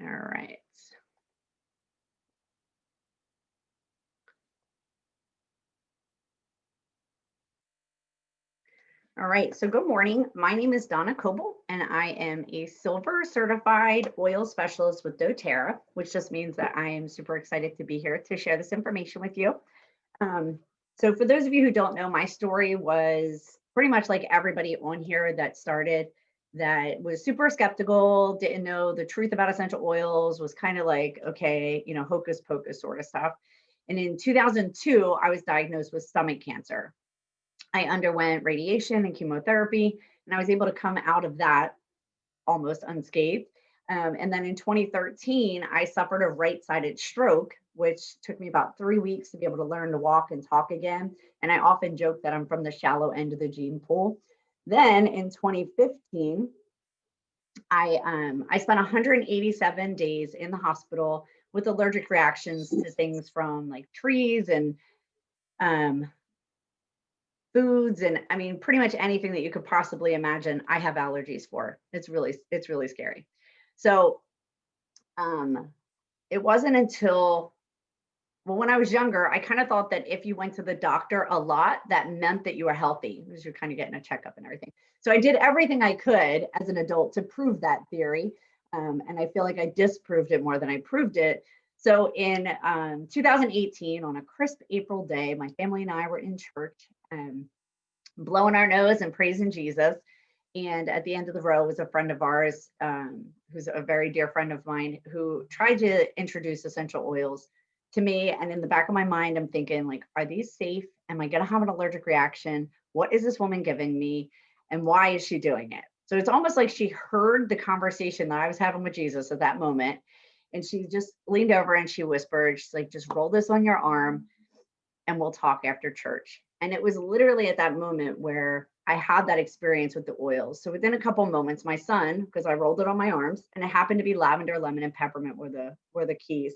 All right. All right, so good morning. My name is Donna Coble, and I am a silver certified oil specialist with doTERRA, which just means that I am super excited to be here to share this information with you. So for those of you who don't know, my story was pretty much like everybody on here that started, that was super skeptical, didn't know the truth about essential oils, was kind of like, okay, hocus pocus sort of stuff. And in 2002, I was diagnosed with stomach cancer. I underwent radiation and chemotherapy, and I was able to come out of that almost unscathed. And then in 2013, I suffered a right-sided stroke, which took me about 3 weeks to be able to learn to walk and talk again. And I often joke that I'm from the shallow end of the gene pool. Then in 2015, I spent 187 days in the hospital with allergic reactions to things from like trees and um, foods, and I mean pretty much anything that you could possibly imagine I have allergies for. It's really scary. So um it wasn't until, well, when I was younger, I kind of thought that if you went to the doctor a lot, that meant that you were healthy, because you're kind of getting a checkup and everything. So I did everything I could as an adult to prove that theory. And I feel like I disproved it more than I proved it. So in 2018, on a crisp April day, my family and I were in church, blowing our nose and praising Jesus. And at the end of the row was a friend of ours, who's a very dear friend of mine, who tried to introduce essential oils to me. And in the back of my mind, I'm thinking, like, are these safe? Am I going to have an allergic reaction? What is this woman giving me? And why is she doing it? So it's almost like she heard the conversation that I was having with Jesus at that moment. And she just leaned over and she whispered, she's like, just roll this on your arm and we'll talk after church. And it was literally at that moment where I had that experience with the oils. So within a couple moments, my son, because I rolled it on my arms, and it happened to be lavender, lemon, and peppermint were the keys.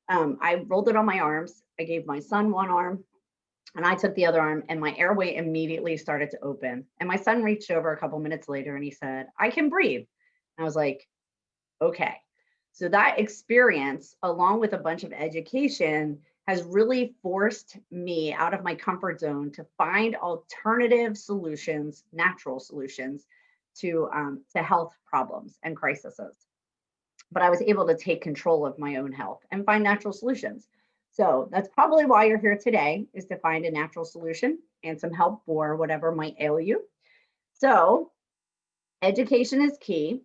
I rolled it on my arms. I gave my son one arm, and I took the other arm, and my airway immediately started to open. And my son reached over a couple minutes later, and he said, "I can breathe." And I was like, "Okay." So that experience, along with a bunch of education, has really forced me out of my comfort zone to find alternative solutions, natural solutions to health problems and crises. But I was able to take control of my own health and find natural solutions. So that's probably why you're here today, is to find a natural solution and some help for whatever might ail you. So education is key.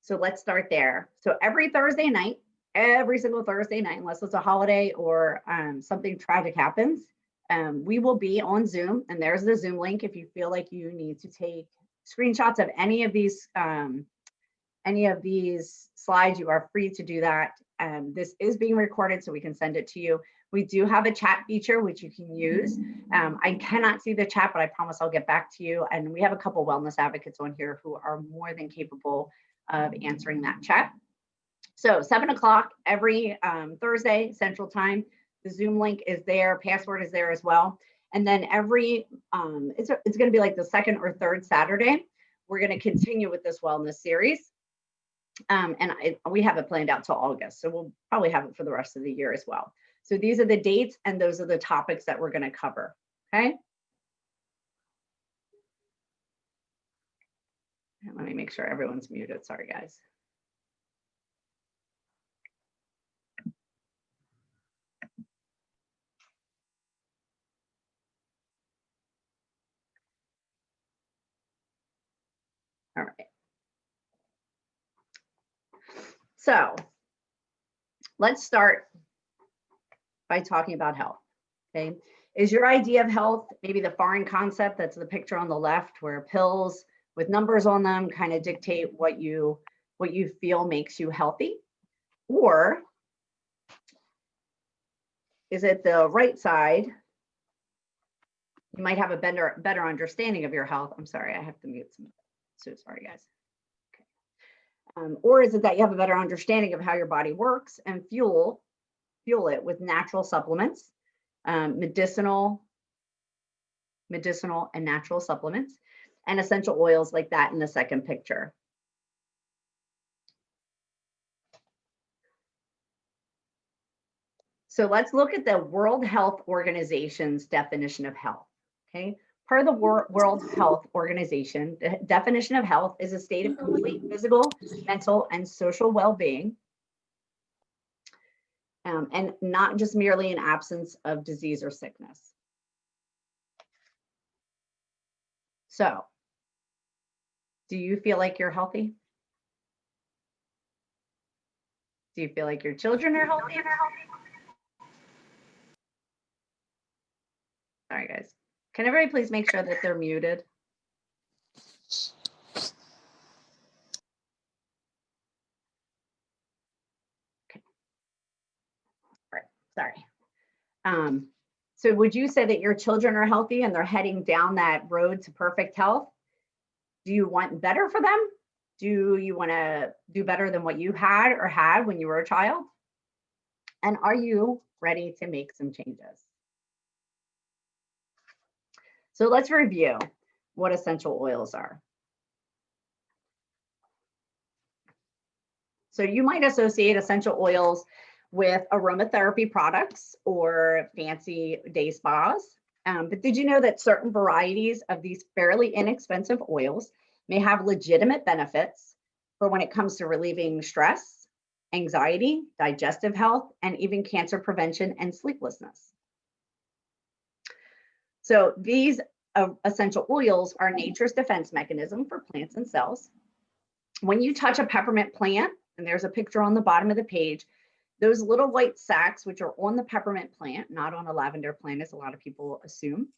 So let's start there. So every single Thursday night, unless it's a holiday or something tragic happens, we will be on Zoom. And there's the Zoom link if you feel like you need to take screenshots of any of these slides. You are free to do that. This is being recorded, so we can send it to you. We do have a chat feature which you can use. I cannot see the chat, but I promise I'll get back to you. And we have a couple wellness advocates on here who are more than capable of answering that chat. So 7 o'clock every Thursday Central Time. The Zoom link is there. Password is there as well. And then every, it's going to be like the second or third Saturday, we're going to continue with this wellness series. We have it planned out till August. So we'll probably have it for the rest of the year as well. So these are the dates and those are the topics that we're going to cover. Okay. Let me make sure everyone's muted. Sorry, guys. All right. So let's start by talking about health. Okay. Is your idea of health maybe the foreign concept that's the picture on the left, where pills with numbers on them kind of dictate what you feel makes you healthy? Or is it the right side? You might have a better understanding of your health. I'm sorry, I have to mute some. So sorry, guys. Okay. Or is it that you have a better understanding of how your body works and fuel it with natural supplements, medicinal and natural supplements, and essential oils like that in the second picture. So let's look at the World Health Organization's definition of health. Okay. Per the World Health Organization, the definition of health is a state of complete physical, mental, and social well-being, and not just merely an absence of disease or sickness. So, do you feel like you're healthy? Do you feel like your children are healthy? Sorry, guys. Can everybody please make sure that they're muted? Okay. All right. Sorry. So would you say that your children are healthy and they're heading down that road to perfect health? Do you want better for them? Do you want to do better than what you had when you were a child? And are you ready to make some changes? So let's review what essential oils are. So you might associate essential oils with aromatherapy products or fancy day spas. But did you know that certain varieties of these fairly inexpensive oils may have legitimate benefits for when it comes to relieving stress, anxiety, digestive health, and even cancer prevention and sleeplessness? So these essential oils are nature's defense mechanism for plants and cells. When you touch a peppermint plant, and there's a picture on the bottom of the page, those little white sacs, which are on the peppermint plant, not on a lavender plant, as a lot of people assume,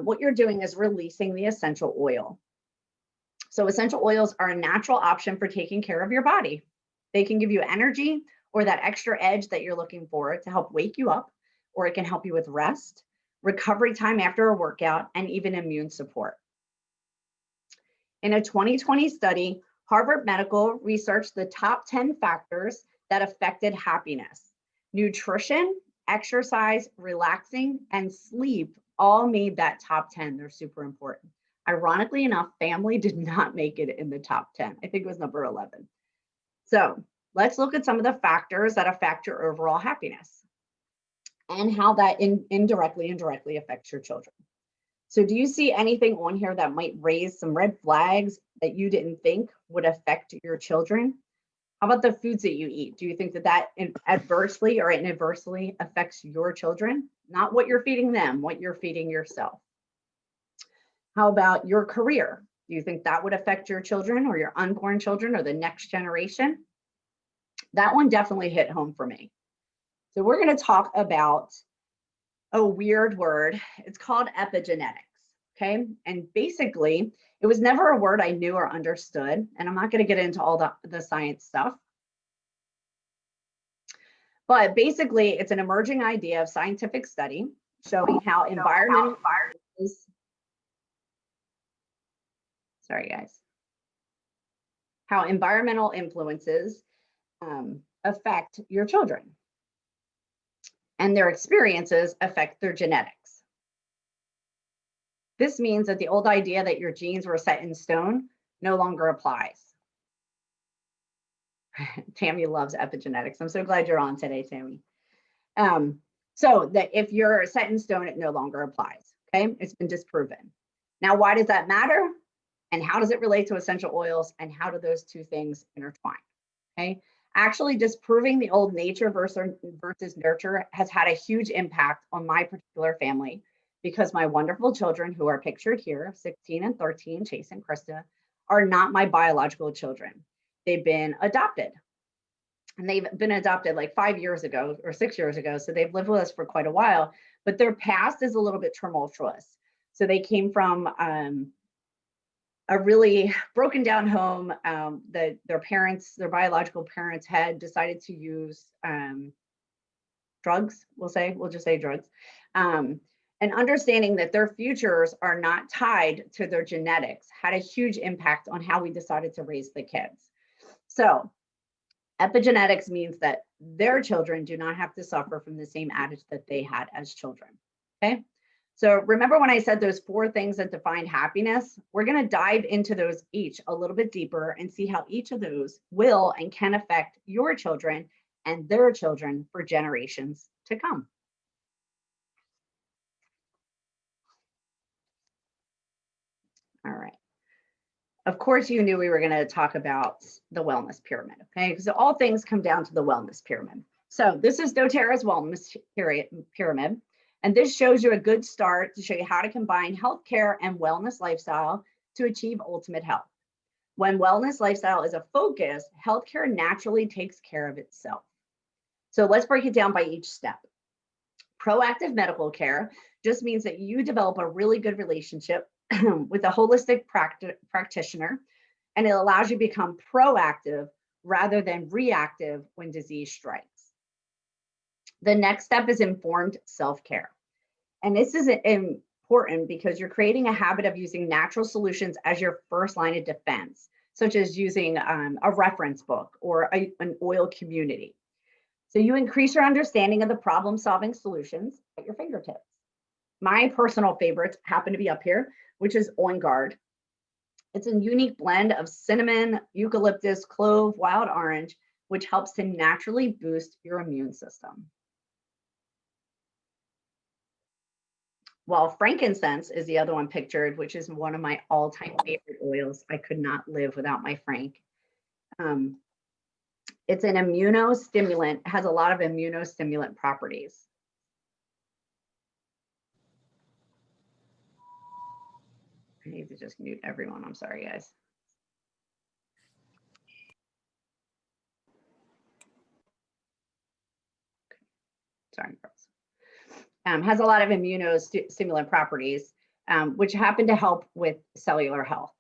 what you're doing is releasing the essential oil. So essential oils are a natural option for taking care of your body. They can give you energy or that extra edge that you're looking for to help wake you up, or it can help you with rest, recovery time after a workout, and even immune support. In a 2020 study, Harvard Medical researched the top 10 factors that affected happiness. Nutrition, exercise, relaxing, and sleep all made that top 10. They're super important. Ironically enough, family did not make it in the top 10. I think it was number 11. So let's look at some of the factors that affect your overall happiness and how that indirectly affects your children. So do you see anything on here that might raise some red flags that you didn't think would affect your children? How about the foods that you eat? Do you think that adversely or inadvertently affects your children? Not what you're feeding them, what you're feeding yourself. How about your career? Do you think that would affect your children or your unborn children or the next generation? That one definitely hit home for me. So we're going to talk about a weird word. It's called epigenetics. Okay. And basically, it was never a word I knew or understood. And I'm not going to get into all the science stuff. But basically, it's an emerging idea of scientific study showing how environmental influences affect your children, and their experiences affect their genetics. This means that the old idea that your genes were set in stone no longer applies. Tammy loves epigenetics. I'm so glad you're on today, Tammy. So that if you're set in stone, it no longer applies. Okay, it's been disproven. Now, why does that matter? And how does it relate to essential oils? And how do those two things intertwine? Okay, actually disproving the old nature versus nurture has had a huge impact on my particular family, because my wonderful children, who are pictured here, 16 and 13, Chase and Krista, are not my biological children. They've been adopted. And they've been adopted like 5 years ago or 6 years ago. So they've lived with us for quite a while, but their past is a little bit tumultuous. So they came from a really broken down home that their biological parents had decided to use drugs, we'll just say drugs. And understanding that their futures are not tied to their genetics had a huge impact on how we decided to raise the kids. So epigenetics means that their children do not have to suffer from the same adage that they had as children. Okay. So remember when I said those 4 things that define happiness? We're going to dive into those each a little bit deeper and see how each of those will and can affect your children and their children for generations to come. All right. Of course, you knew we were going to talk about the wellness pyramid, okay? Because all things come down to the wellness pyramid. So this is doTERRA's wellness pyramid, and this shows you a good start to show you how to combine healthcare and wellness lifestyle to achieve ultimate health. When wellness lifestyle is a focus, healthcare naturally takes care of itself. So let's break it down by each step. Proactive medical care just means that you develop a really good relationship with a holistic practitioner, and it allows you to become proactive rather than reactive when disease strikes. The next step is informed self-care. And this is important because you're creating a habit of using natural solutions as your first line of defense, such as using a reference book or an oil community. So you increase your understanding of the problem-solving solutions at your fingertips. My personal favorites happen to be up here, which is On Guard. It's a unique blend of cinnamon, eucalyptus, clove, wild orange, which helps to naturally boost your immune system. While frankincense is the other one pictured, which is one of my all-time favorite oils. I could not live without my frank. It's an immunostimulant, has a lot of immunostimulant properties. I need to just mute everyone. I'm sorry, guys. Sorry, has a lot of immunostimulant properties, which happen to help with cellular health.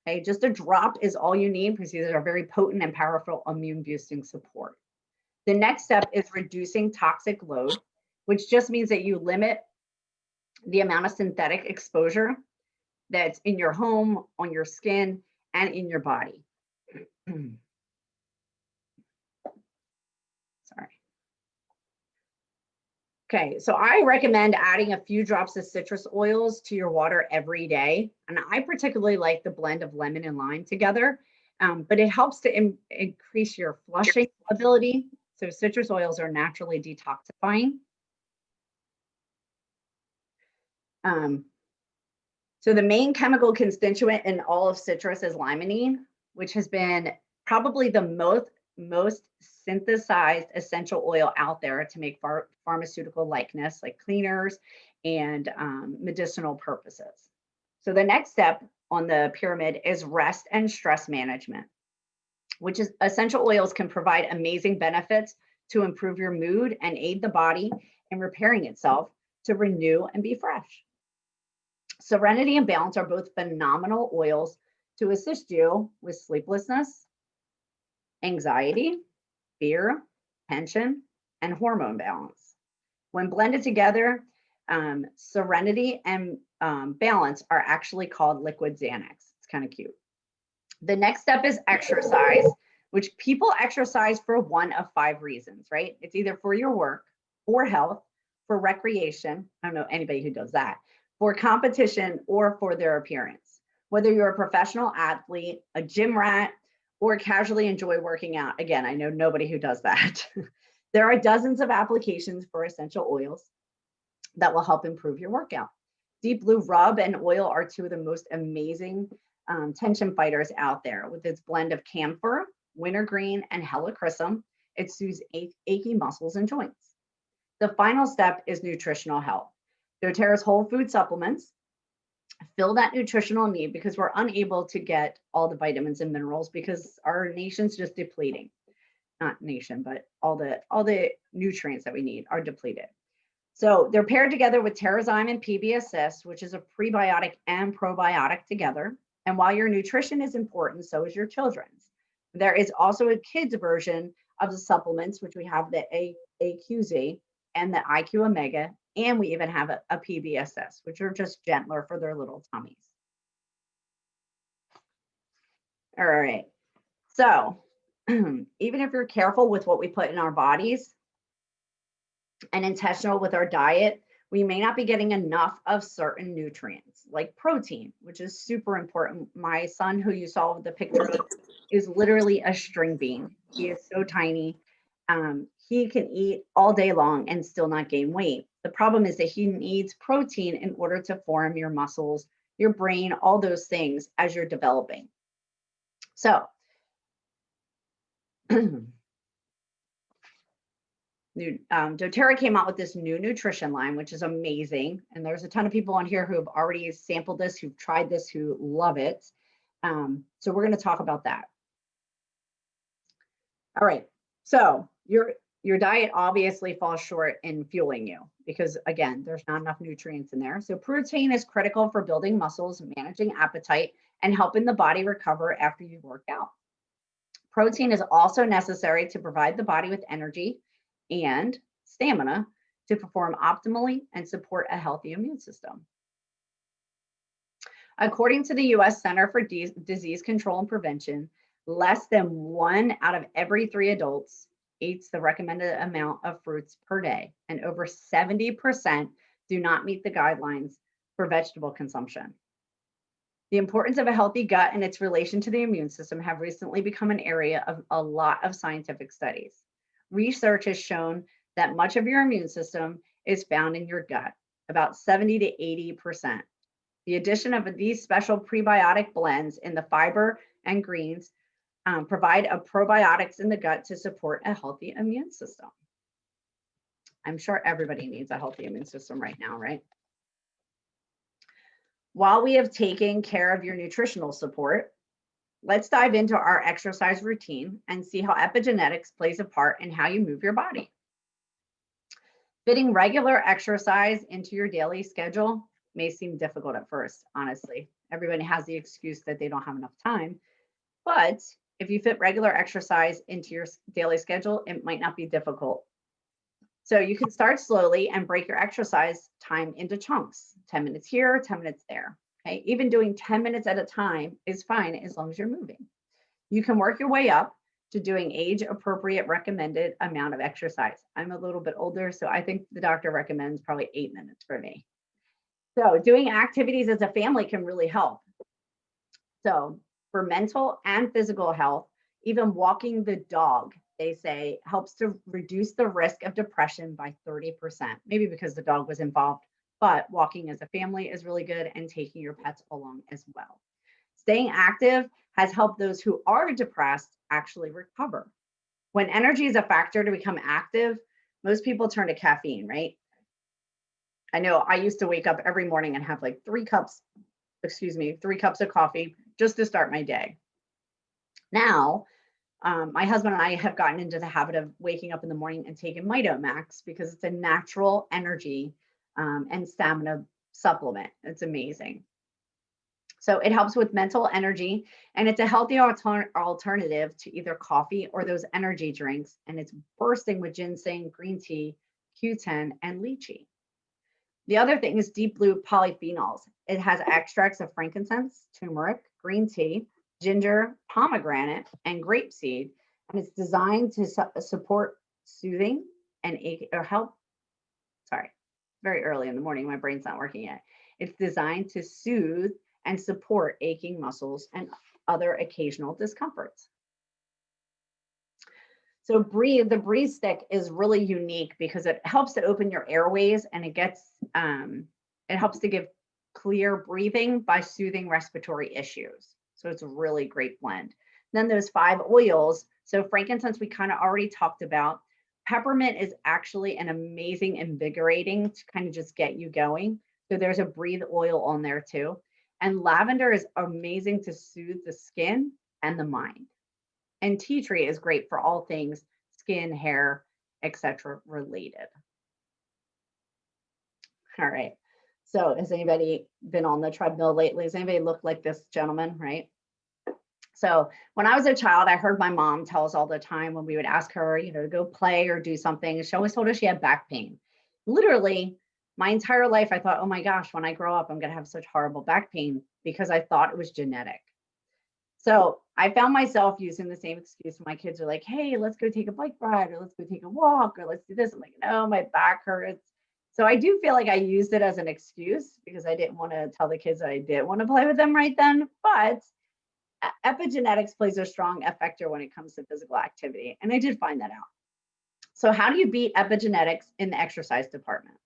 Okay, just a drop is all you need because these are very potent and powerful immune boosting support. The next step is reducing toxic load, which just means that you limit the amount of synthetic exposure that's in your home, on your skin, and in your body. Sorry. Okay, so I recommend adding a few drops of citrus oils to your water every day. And I particularly like the blend of lemon and lime together, but it helps to increase your flushing ability. So citrus oils are naturally detoxifying. So the main chemical constituent in all of citrus is limonene, which has been probably the most synthesized essential oil out there to make pharmaceutical likeness, like cleaners and medicinal purposes. So the next step on the pyramid is rest and stress management, which is essential oils can provide amazing benefits to improve your mood and aid the body in repairing itself to renew and be fresh. Serenity and Balance are both phenomenal oils to assist you with sleeplessness, anxiety, fear, tension, and hormone balance. When blended together, Serenity and Balance are actually called liquid Xanax. It's kind of cute. The next step is exercise, which people exercise for one of 5 reasons, right? It's either for your work, for health, for recreation. I don't know anybody who does that. For competition, or for their appearance. Whether you're a professional athlete, a gym rat, or casually enjoy working out. Again, I know nobody who does that. There are dozens of applications for essential oils that will help improve your workout. Deep Blue Rub and oil are 2 of the most amazing tension fighters out there. With its blend of camphor, wintergreen, and helichrysum, it soothes achy muscles and joints. The final step is nutritional health. doTERRA's whole food supplements fill that nutritional need because we're unable to get all the vitamins and minerals because our nation's just depleting. Not nation, but all the nutrients that we need are depleted. So they're paired together with Terrazyme and PB Assist, which is a prebiotic and probiotic together. And while your nutrition is important, so is your children's. There is also a kids version of the supplements, which we have the AQZ and the IQ Omega, and we even have a PBSS, which are just gentler for their little tummies. All right, so even if you're careful with what we put in our bodies and intentional with our diet, we may not be getting enough of certain nutrients, like protein, which is super important. My son, who you saw with the picture of, is literally a string bean. He is so tiny. he can eat all day long and still not gain weight. The problem is that he needs protein in order to form your muscles, your brain, all those things as you're developing. So, doTERRA came out with this new nutrition line, which is amazing. And there's a ton of people on here who have already sampled this, who've tried this, who love it. So we're going to talk about that. All right. So your diet obviously falls short in fueling you because, again, there's not enough nutrients in there. So protein is critical for building muscles, managing appetite, and helping the body recover after you work out. Protein is also necessary to provide the body with energy and stamina to perform optimally and support a healthy immune system. According to the U.S. Center for Disease Control and Prevention, less than 1 out of every 3 adults eats the recommended amount of fruits per day, and over 70% do not meet the guidelines for vegetable consumption. The importance of a healthy gut and its relation to the immune system have recently become an area of a lot of scientific studies. Research has shown that much of your immune system is found in your gut, about 70 to 80%. The addition of these special prebiotic blends in the fiber and greens provide a probiotics in the gut to support a healthy immune system. I'm sure everybody needs a healthy immune system right now, right? While we have taken care of your nutritional support, let's dive into our exercise routine and see how epigenetics plays a part in how you move your body. Fitting regular exercise into your daily schedule may seem difficult at first, honestly. Everybody has the excuse that they don't have enough time, but if you fit regular exercise into your daily schedule, it might not be difficult. So you can start slowly and break your exercise time into chunks, 10 minutes here, 10 minutes there. Okay, even doing 10 minutes at a time is fine as long as you're moving. You can work your way up to doing age-appropriate recommended amount of exercise. I'm a little bit older, so I think the doctor recommends probably 8 minutes for me. So doing activities as a family can really help. So for mental and physical health, even walking the dog, they say, helps to reduce the risk of depression by 30%, maybe because the dog was involved, but walking as a family is really good and taking your pets along as well. Staying active has helped those who are depressed actually recover. When energy is a factor to become active, most people turn to caffeine, right? I know I used to wake up every morning and have like 3 cups of coffee just to start my day. Now, my husband and I have gotten into the habit of waking up in the morning and taking Max because it's a natural energy and stamina supplement. It's amazing. So it helps with mental energy, and it's a healthy alternative to either coffee or those energy drinks, and it's bursting with ginseng, green tea, Q10, and lychee. The other thing is deep blue polyphenols. It has extracts of frankincense, turmeric, green tea, ginger, pomegranate, and grapeseed, and it's designed to support soothing and very early in the morning, my brain's not working yet. It's designed to soothe and support aching muscles and other occasional discomforts. So the Breathe Stick is really unique because it helps to open your airways, and it helps to give clear breathing by soothing respiratory issues. So it's a really great blend. Then those 5 oils. So frankincense, we kind of already talked about. Peppermint is actually an amazing invigorating to kind of just get you going. So there's a Breathe oil on there too. And lavender is amazing to soothe the skin and the mind. And tea tree is great for all things skin, hair, etc. related. All right. So has anybody been on the treadmill lately? Does anybody look like this gentleman, right? So when I was a child, I heard my mom tell us all the time when we would ask her, to go play or do something, she always told us she had back pain. Literally, my entire life, I thought, oh my gosh, when I grow up, I'm going to have such horrible back pain because I thought it was genetic. So I found myself using the same excuse when my kids are like, hey, let's go take a bike ride, or let's go take a walk, or let's do this. I'm like, no, my back hurts. So I do feel like I used it as an excuse because I didn't want to tell the kids that I didn't want to play with them right then. But epigenetics plays a strong factor when it comes to physical activity. And I did find that out. So how do you beat epigenetics in the exercise department?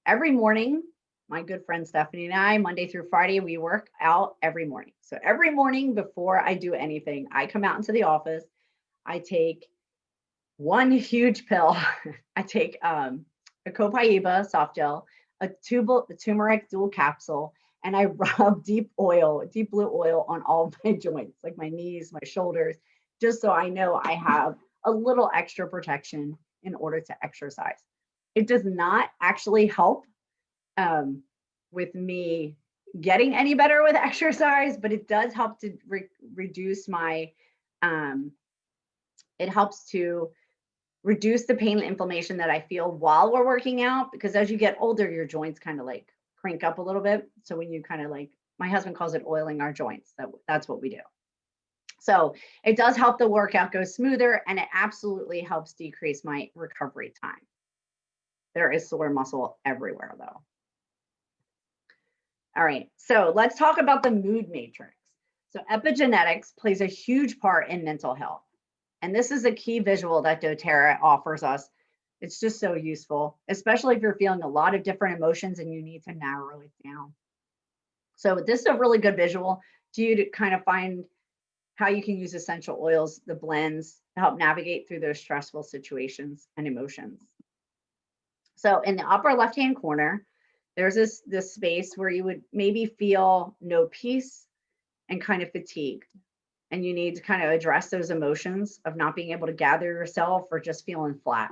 Every morning, my good friend Stephanie and I, Monday through Friday, we work out every morning. So every morning before I do anything, I come out into the office, I take one huge pill. I take a Copaiba soft gel, a turmeric dual capsule, and I rub deep blue oil on all of my joints, like my knees, my shoulders, just so I know I have a little extra protection in order to exercise. It does not actually help with me getting any better with exercise, but it does help to reduce my, it helps to reduce the pain and inflammation that I feel while we're working out, because as you get older, your joints kind of like crank up a little bit. So when you kind of like, my husband calls it oiling our joints. That's what we do. So it does help the workout go smoother, and it absolutely helps decrease my recovery time. There is sore muscle everywhere though. All right, so let's talk about the mood matrix. So epigenetics plays a huge part in mental health. And this is a key visual that doTERRA offers us. It's just so useful, especially if you're feeling a lot of different emotions and you need to narrow it down. So this is a really good visual to you to kind of find how you can use essential oils, the blends, to help navigate through those stressful situations and emotions. So in the upper left-hand corner, there's this space where you would maybe feel no peace and kind of fatigued. And you need to kind of address those emotions of not being able to gather yourself or just feeling flat.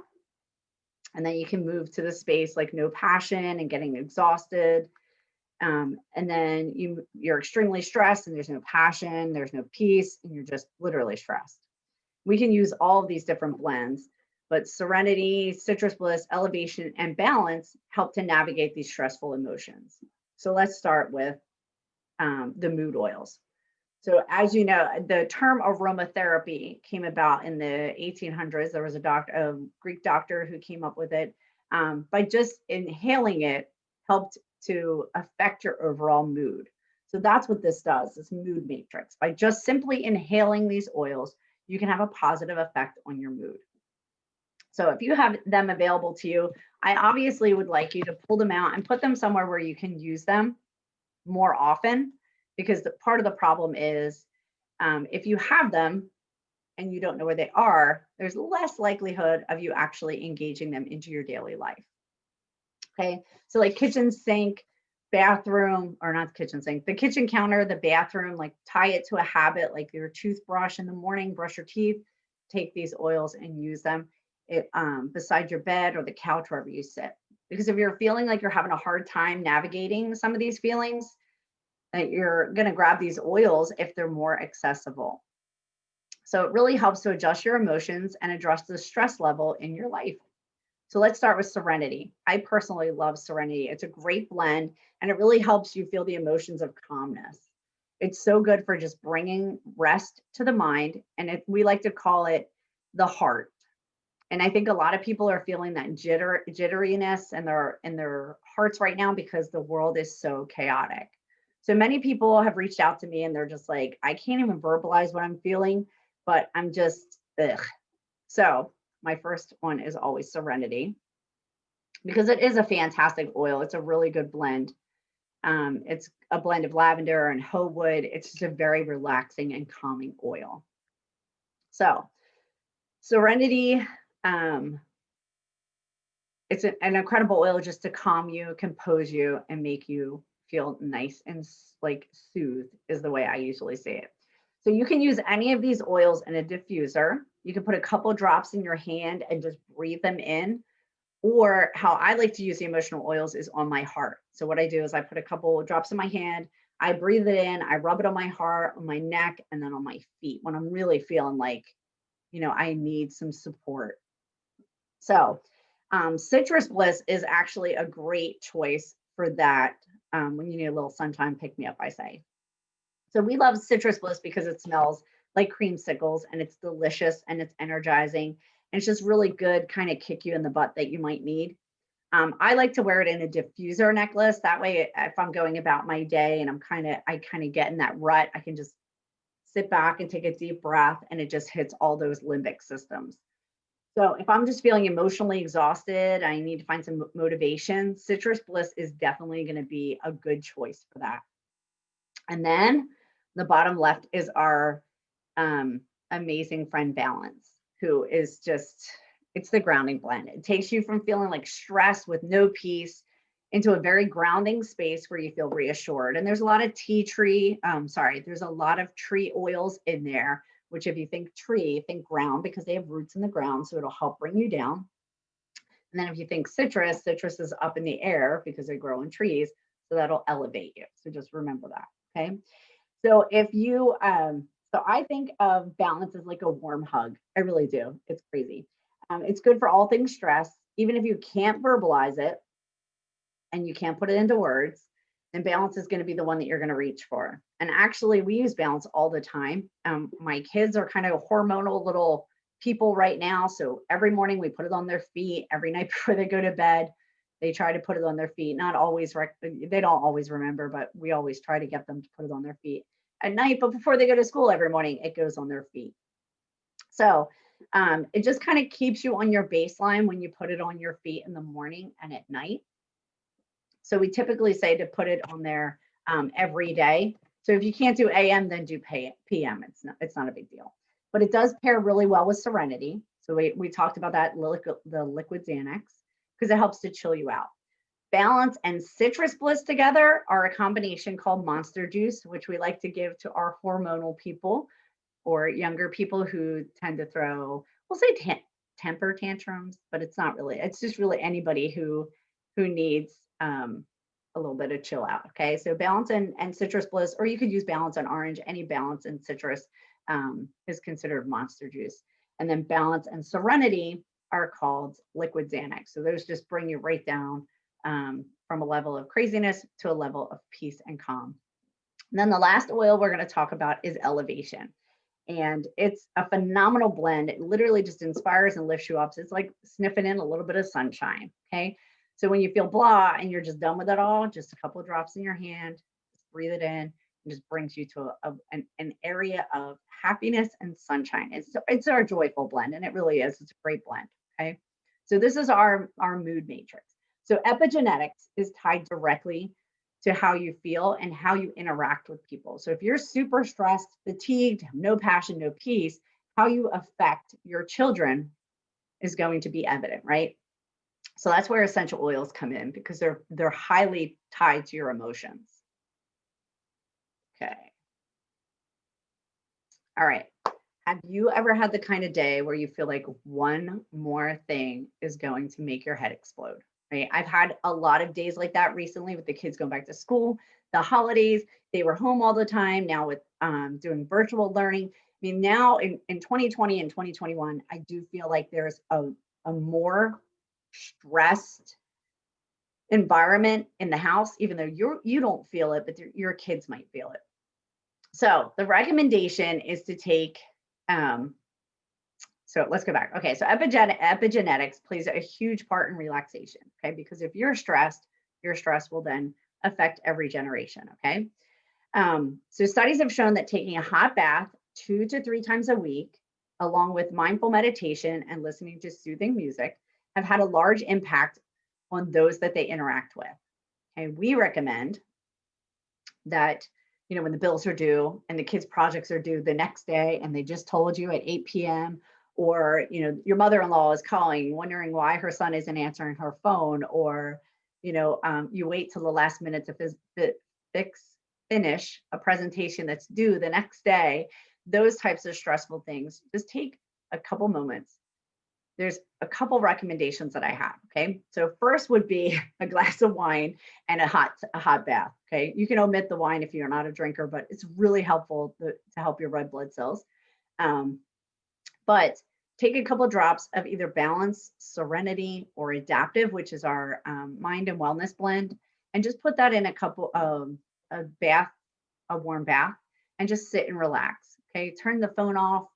And then you can move to the space like no passion and getting exhausted. And then you're extremely stressed and there's no passion, there's no peace, and you're just literally stressed. We can use all of these different blends, but serenity, citrus bliss, elevation, and balance help to navigate these stressful emotions. So let's start with the mood oils. So as you know, the term aromatherapy came about in the 1800s. There was a Greek doctor who came up with it. By just inhaling it helped to affect your overall mood. So that's what this does, this mood matrix. By just simply inhaling these oils, you can have a positive effect on your mood. So if you have them available to you, I obviously would like you to pull them out and put them somewhere where you can use them more often, because part of the problem is if you have them and you don't know where they are, there's less likelihood of you actually engaging them into your daily life. Okay, so like kitchen sink, bathroom, or not the kitchen sink, the kitchen counter, the bathroom, like tie it to a habit, like your toothbrush in the morning, brush your teeth, take these oils and use them beside your bed or the couch, wherever you sit. Because if you're feeling like you're having a hard time navigating some of these feelings, that you're going to grab these oils if they're more accessible. So it really helps to adjust your emotions and address the stress level in your life. So let's start with Serenity. I personally love Serenity. It's a great blend and it really helps you feel the emotions of calmness. It's so good for just bringing rest to the mind, and we like to call it the heart. And I think a lot of people are feeling that jitteriness in their hearts right now because the world is so chaotic. So many people have reached out to me and they're just like, I can't even verbalize what I'm feeling, but I'm just, ugh. So my first one is always Serenity, because it is a fantastic oil. It's a really good blend. It's a blend of lavender and hoe wood. It's just a very relaxing and calming oil. So Serenity, it's an incredible oil just to calm you, compose you, and make you feel nice and like soothed is the way I usually say it. So you can use any of these oils in a diffuser. You can put a couple drops in your hand and just breathe them in. Or how I like to use the emotional oils is on my heart. So what I do is I put a couple drops in my hand, I breathe it in, I rub it on my heart, on my neck, and then on my feet when I'm really feeling like, I need some support. So Citrus Bliss is actually a great choice for that when you need a little sunshine pick-me-up, I say. So we love Citrus Bliss because it smells like creamsicles and it's delicious and it's energizing. And it's just really good, kind of kick you in the butt that you might need. I like to wear it in a diffuser necklace. That way, if I'm going about my day and I kind of get in that rut, I can just sit back and take a deep breath and it just hits all those limbic systems. So if I'm just feeling emotionally exhausted, I need to find some motivation, Citrus Bliss is definitely going to be a good choice for that. And then the bottom left is our amazing friend Balance, who is just, it's the grounding blend. It takes you from feeling like stressed with no peace into a very grounding space where you feel reassured. And there's a lot of there's a lot of tree oils in there, which if you think tree, think ground because they have roots in the ground. So it'll help bring you down. And then if you think citrus, citrus is up in the air because they grow in trees. So that'll elevate you. So just remember that. Okay. So if you, so I think of Balance as like a warm hug. I really do. It's crazy. It's good for all things stress. Even if you can't verbalize it and you can't put it into words, then Balance is going to be the one that you're going to reach for. And actually, we use Balance all the time. My kids are kind of hormonal little people right now. So every morning we put it on their feet. Every night before they go to bed, they try to put it on their feet. Not always, they don't always remember, but we always try to get them to put it on their feet at night. But before they go to school every morning, it goes on their feet. So it just kind of keeps you on your baseline when you put it on your feet in the morning and at night. So we typically say to put it on there every day. So if you can't do AM, then do PM. It's not a big deal. But it does pair really well with Serenity. So we talked about that, the liquid Xanax, because it helps to chill you out. Balance and Citrus Bliss together are a combination called Monster Juice, which we like to give to our hormonal people or younger people who tend to throw, we'll say temper tantrums, but it's not really, it's just really anybody who needs a little bit of chill out. Okay, so Balance and Citrus Bliss, or you could use Balance and Orange. Any Balance and Citrus is considered Monster Juice. And then Balance and Serenity are called Liquid Xanax. So those just bring you right down from a level of craziness to a level of peace and calm. And then the last oil we're going to talk about is Elevation. And it's a phenomenal blend. It literally just inspires and lifts you up. So it's like sniffing in a little bit of sunshine. Okay. So when you feel blah and you're just done with it all, just a couple of drops in your hand, just breathe it in, and just brings you to an area of happiness and sunshine. It's our joyful blend, and it really is. It's a great blend. Okay. So this is our mood matrix. So epigenetics is tied directly to how you feel and how you interact with people. So if you're super stressed, fatigued, no passion, no peace, how you affect your children is going to be evident, right? So that's where essential oils come in because they're highly tied to your emotions. Okay. All right. Have you ever had the kind of day where you feel like one more thing is going to make your head explode? Right? I've had a lot of days like that recently with the kids going back to school, the holidays, they were home all the time. Now with doing virtual learning. I mean, now in 2020 and 2021, I do feel like there's a more stressed environment in the house, even though you don't feel it, but your kids might feel it. So the recommendation is to take, so let's go back. Okay, so epigenetics plays a huge part in relaxation, okay? Because if you're stressed, your stress will then affect every generation, okay? So studies have shown that taking a hot bath 2 to 3 times a week, along with mindful meditation and listening to soothing music, have had a large impact on those that they interact with. Okay, we recommend that, you know, when the bills are due and the kids' projects are due the next day and they just told you at 8 p.m., or, you know, your mother-in-law is calling, wondering why her son isn't answering her phone, or, you know, you wait till the last minute to finish a presentation that's due the next day, those types of stressful things, just take a couple moments. There's a couple recommendations that I have, okay? So first would be a glass of wine and a hot bath, okay? You can omit the wine if you're not a drinker, but it's really helpful to help your red blood cells. But take a couple of drops of either Balance, Serenity, or Adaptive, which is our mind and wellness blend, and just put that in a couple of a warm bath, and just sit and relax, okay? Turn the phone off,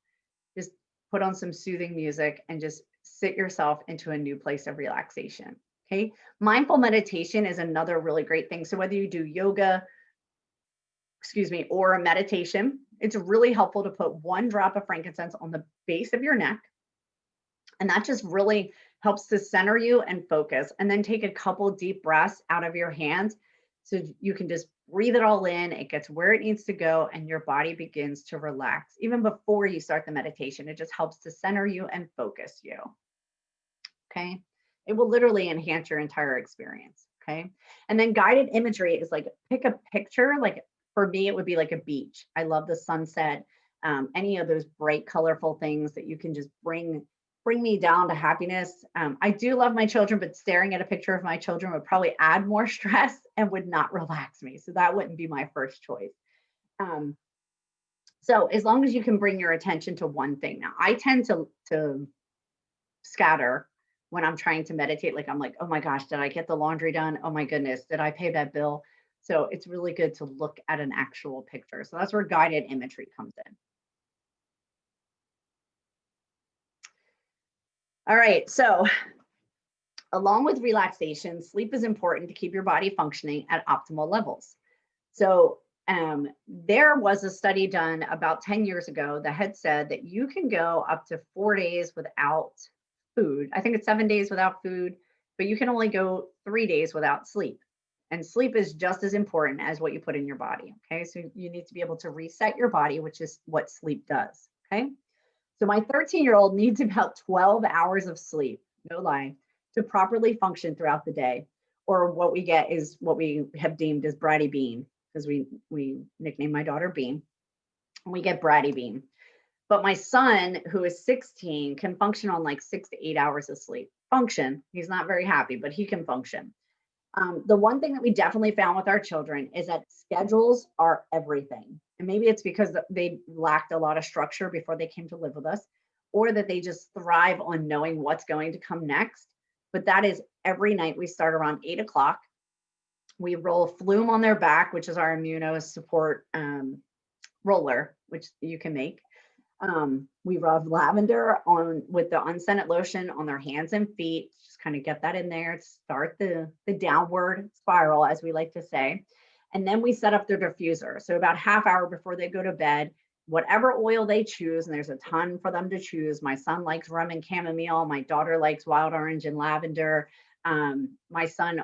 just put on some soothing music, and just sit yourself into a new place of relaxation, okay? Mindful meditation is another really great thing. So whether you do yoga, or a meditation, it's really helpful to put 1 drop of frankincense on the base of your neck And that just really helps to center you and focus. And then take a couple deep breaths out of your hands so you can just breathe it all in. It gets where it needs to go, and your body begins to relax. Even before you start the meditation, it just helps to center you and focus you. Okay. It will literally enhance your entire experience. Okay. And then guided imagery is like pick a picture. Like for me, it would be like a beach. I love the sunset. Any of those bright, colorful things that you can just bring me down to happiness. I do love my children, but staring at a picture of my children would probably add more stress and would not relax me. So that wouldn't be my first choice. So as long as you can bring your attention to one thing. Now, I tend to scatter when I'm trying to meditate. Like I'm like, oh my gosh, did I get the laundry done? Oh my goodness, did I pay that bill? So it's really good to look at an actual picture. So that's where guided imagery comes in. All right, so along with relaxation, sleep is important to keep your body functioning at optimal levels. So there was a study done about 10 years ago that had said that you can go up to 4 days without food. I think it's 7 days without food, but you can only go 3 days without sleep. And sleep is just as important as what you put in your body. Okay, so you need to be able to reset your body, which is what sleep does. Okay. So my 13-year-old needs about 12 hours of sleep, no lie, to properly function throughout the day. Or what we get is what we have deemed as bratty bean, because we nicknamed my daughter Bean, and we get bratty bean. But my son, who is 16, can function on like 6 to 8 hours of sleep. Function. He's not very happy, but he can function. The one thing that we definitely found with our children is that schedules are everything. And maybe it's because they lacked a lot of structure before they came to live with us, or that they just thrive on knowing what's going to come next. But that is every night we start around 8 o'clock. We roll Flume on their back, which is our immuno support roller, which you can make. We rub lavender on with the unscented lotion on their hands and feet. Just kind of get that in there, start the downward spiral, as we like to say. And then we set up their diffuser. So about half hour before they go to bed, whatever oil they choose, and there's a ton for them to choose. My son likes rum and chamomile. My daughter likes wild orange and lavender. My son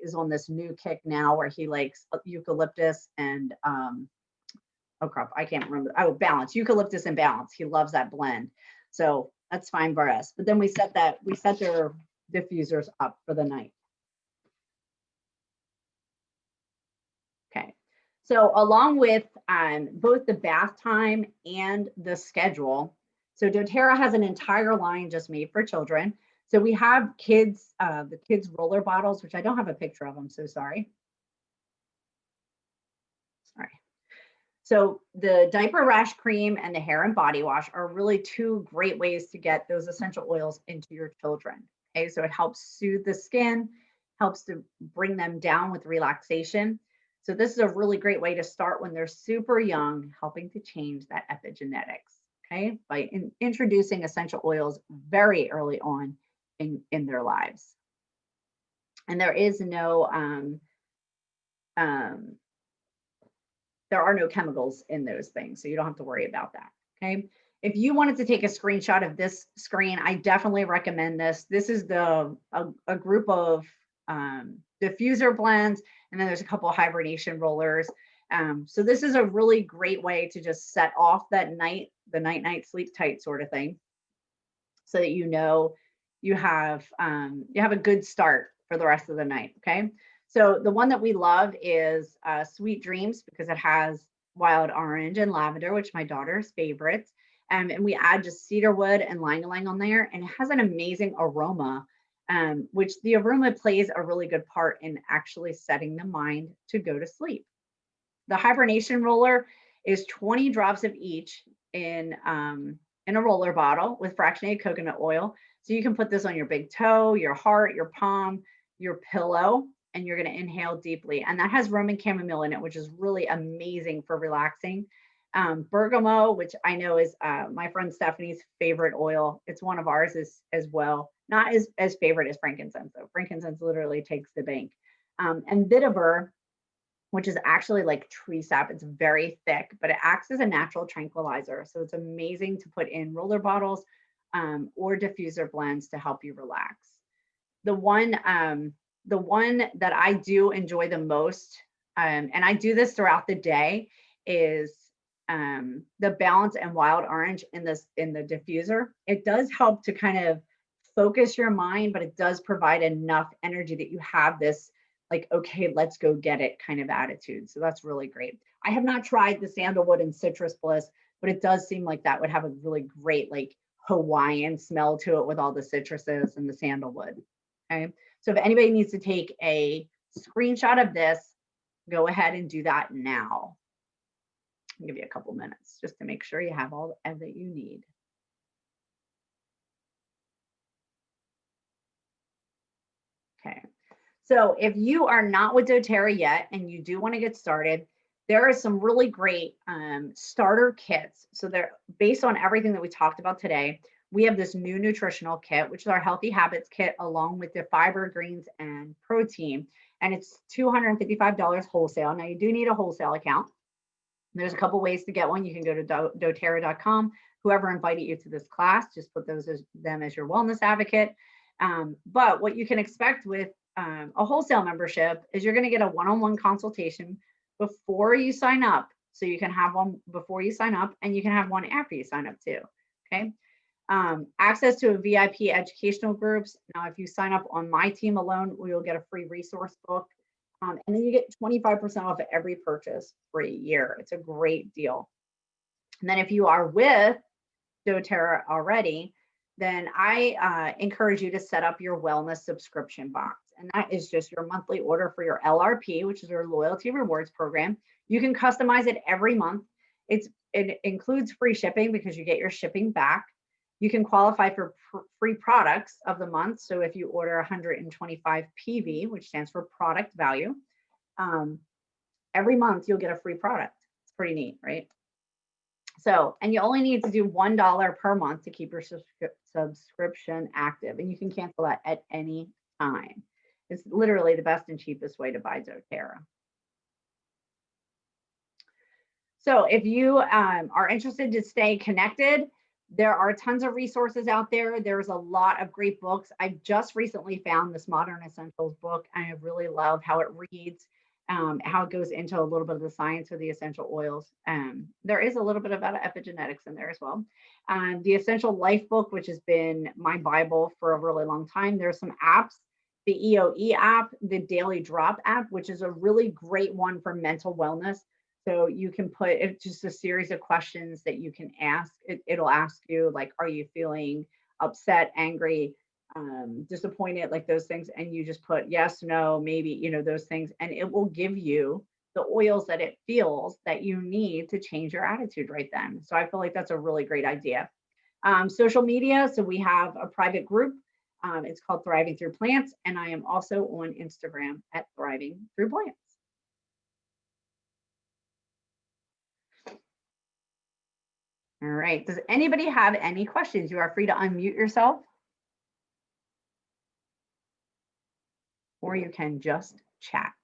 is on this new kick now where he likes eucalyptus and oh crap, I can't remember. Oh, balance, eucalyptus and balance. He loves that blend. So that's fine for us. But then we set their diffusers up for the night. Okay. So along with both the bath time and the schedule, so doTERRA has an entire line just made for children. So we have kids, the kids roller bottles, which I don't have a picture of. I'm so sorry. Sorry. So the diaper rash cream and the hair and body wash are really two great ways to get those essential oils into your children. Okay, so it helps soothe the skin, helps to bring them down with relaxation. So this is a really great way to start when they're super young, helping to change that epigenetics, okay, by introducing essential oils very early on in their lives. And there is no, there are no chemicals in those things, so you don't have to worry about that, okay? If you wanted to take a screenshot of this screen, I definitely recommend this. This is a group of diffuser blends, and then there's a couple of hibernation rollers. So this is a really great way to just set off that night, the night sleep tight sort of thing, so that you know you have a good start for the rest of the night, okay? So the one that we love is Sweet Dreams, because it has wild orange and lavender, which my daughter's favorites. And we add just cedarwood and ylang-ylang on there, and it has an amazing aroma, which the aroma plays a really good part in actually setting the mind to go to sleep. The hibernation roller is 20 drops of each in a roller bottle with fractionated coconut oil. So you can put this on your big toe, your heart, your palm, your pillow, and you're going to inhale deeply. And that has rum and chamomile in it, which is really amazing for relaxing. Bergamot, which I know is my friend Stephanie's favorite oil. It's one of ours as well. Not as favorite as frankincense, though. Frankincense literally takes the bank. And vetiver, which is actually like tree sap. It's very thick, but it acts as a natural tranquilizer. So it's amazing to put in roller bottles, or diffuser blends to help you relax. The one that I do enjoy the most, and I do this throughout the day, is the Balance and Wild Orange in the diffuser. It does help to kind of focus your mind, but it does provide enough energy that you have this like, okay, let's go get it kind of attitude. So that's really great. I have not tried the sandalwood and citrus bliss, but it does seem like that would have a really great like Hawaiian smell to it with all the citruses and the sandalwood. Okay. So if anybody needs to take a screenshot of this, go ahead and do that now. I'll give you a couple minutes just to make sure you have all that you need. Okay. So if you are not with doTERRA yet and you do want to get started, there are some really great starter kits. So they're based on everything that we talked about today. We have this new nutritional kit, which is our Healthy Habits kit, along with the fiber, greens, and protein. And it's $255 wholesale. Now you do need a wholesale account. There's a couple ways to get one. You can go to doTERRA.com. Whoever invited you to this class, just put them as your wellness advocate. But what you can expect with a wholesale membership is you're going to get a one-on-one consultation before you sign up. So you can have one before you sign up, and you can have one after you sign up too. Okay. Access to a VIP educational groups. Now, if you sign up on my team alone, we will get a free resource book. And then you get 25% off of every purchase for a year. It's a great deal. And then if you are with doTERRA already, then I encourage you to set up your wellness subscription box. And that is just your monthly order for your LRP, which is your loyalty rewards program. You can customize it every month. It includes free shipping because you get your shipping back. You can qualify for free products of the month. So if you order 125 PV, which stands for product value, every month you'll get a free product. It's pretty neat, right? So, and you only need to do $1 per month to keep your subscription active, and you can cancel that at any time. It's literally the best and cheapest way to buy doTERRA. So if you are interested to stay connected, there are tons of resources out there. There's a lot of great books. I just recently found this Modern Essentials book. I really love how it reads, how it goes into a little bit of the science of the essential oils. There is a little bit about epigenetics in there as well. The Essential Life book, which has been my Bible for a really long time. There's some apps, the EOE app, the Daily Drop app, which is a really great one for mental wellness. So you can put it's just a series of questions that you can ask. It'll ask you like, are you feeling upset, angry, disappointed, like those things. And you just put yes, no, maybe, those things. And it will give you the oils that it feels that you need to change your attitude right then. So I feel like that's a really great idea. Social media. So we have a private group. It's called Thriving Through Plants. And I am also on Instagram at Thriving Through Plants. All right. Does anybody have any questions? You are free to unmute yourself. Or you can just chat.